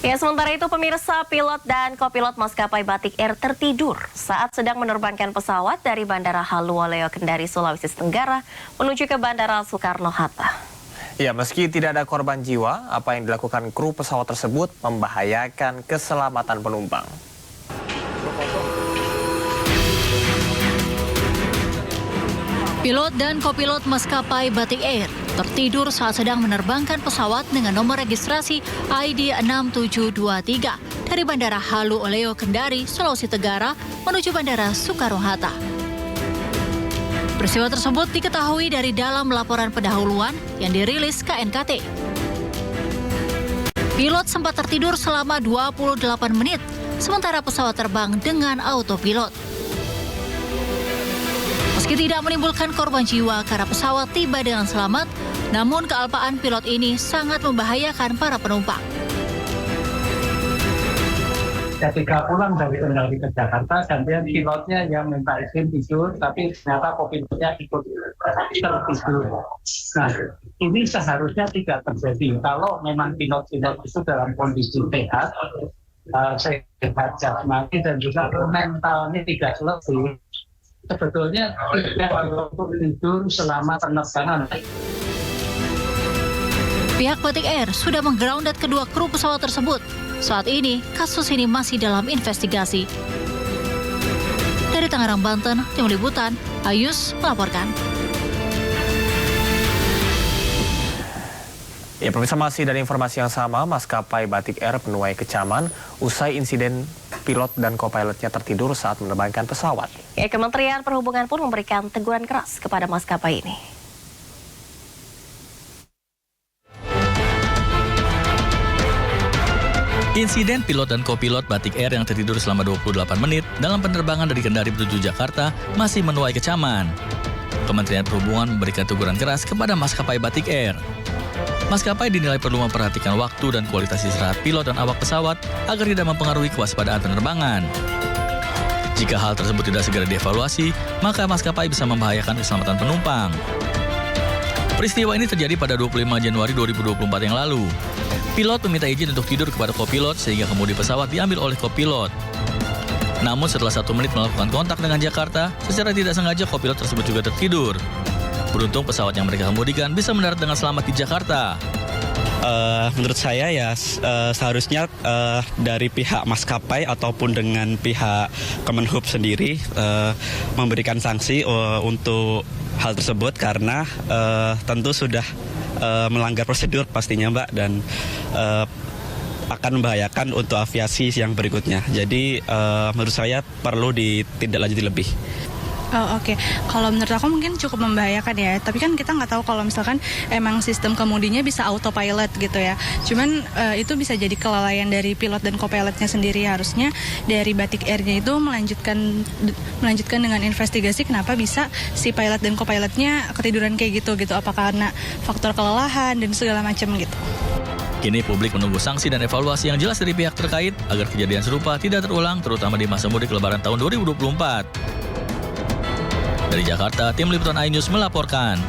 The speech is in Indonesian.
Ya, sementara itu pemirsa, pilot dan kopilot maskapai Batik Air tertidur saat sedang menerbangkan pesawat dari Bandara Haluoleo Kendari, Sulawesi Tenggara menuju ke Bandara Soekarno-Hatta. Ya, meski tidak ada korban jiwa, apa yang dilakukan kru pesawat tersebut membahayakan keselamatan penumpang. Pilot dan kopilot maskapai Batik Air tertidur saat sedang menerbangkan pesawat dengan nomor registrasi ID 6723 dari Bandara Haluoleo Kendari, Sulawesi Tenggara menuju Bandara Soekarno-Hatta. Peristiwa tersebut diketahui dari dalam laporan pendahuluan yang dirilis KNKT. Pilot sempat tertidur selama 28 menit, sementara pesawat terbang dengan autopilot. Meski tidak menimbulkan korban jiwa karena pesawat tiba dengan selamat, namun kealpaan pilot ini sangat membahayakan para penumpang. Ketika pulang dari Kendari ke Jakarta, gantian pilotnya yang minta izin tidur, tapi ternyata kopilotnya ikut tertidur. Nah, ini seharusnya tidak terjadi. Kalau memang pilot-pilot itu dalam kondisi sehat jasmani dan juga mentalnya tidak letih, sebetulnya tidak untuk tidur selama penerbangan. Pihak Batik Air sudah menggrounded kedua kru pesawat tersebut. Saat ini, kasus ini masih dalam investigasi. Dari Tangerang, Banten, Tim Liputan, Ayus melaporkan. Ya, pemirsa, masih dari informasi yang sama, maskapai Batik Air menuai kecaman usai insiden pilot dan kopilotnya tertidur saat menerbangkan pesawat. Ya, Kementerian Perhubungan pun memberikan teguran keras kepada maskapai ini. Insiden pilot dan kopilot Batik Air yang tertidur selama 28 menit dalam penerbangan dari Kendari menuju Jakarta masih menuai kecaman. Kementerian Perhubungan memberikan teguran keras kepada maskapai Batik Air. Maskapai dinilai perlu memperhatikan waktu dan kualitas istirahat pilot dan awak pesawat agar tidak mempengaruhi kewaspadaan penerbangan. Jika hal tersebut tidak segera dievaluasi, maka maskapai bisa membahayakan keselamatan penumpang. Peristiwa ini terjadi pada 25 Januari 2024 yang lalu. Pilot meminta izin untuk tidur kepada kopilot sehingga kemudi pesawat diambil oleh kopilot. Namun setelah 1 menit melakukan kontak dengan Jakarta, secara tidak sengaja kopilot tersebut juga tertidur. Beruntung pesawat yang mereka kemudikan bisa mendarat dengan selamat di Jakarta. Menurut saya ya seharusnya dari pihak maskapai ataupun dengan pihak Kemenhub sendiri memberikan sanksi untuk hal tersebut karena tentu sudah melanggar prosedur pastinya Mbak, dan akan membahayakan untuk aviasi yang berikutnya. Jadi menurut saya perlu ditindaklanjuti lebih. Oh, oke. Kalau menurut aku mungkin cukup membahayakan ya. Tapi kan kita nggak tahu kalau misalkan emang sistem kemudinya bisa autopilot gitu ya. Cuman itu bisa jadi kelalaian dari pilot dan kopilotnya sendiri. Harusnya dari Batik Air-nya itu melanjutkan dengan investigasi kenapa bisa si pilot dan kopilotnya ketiduran kayak gitu. Apakah karena faktor kelelahan dan segala macam gitu. Kini publik menunggu sanksi dan evaluasi yang jelas dari pihak terkait agar kejadian serupa tidak terulang, terutama di masa mudik Lebaran tahun 2024. Dari Jakarta, Tim Liputan iNews melaporkan.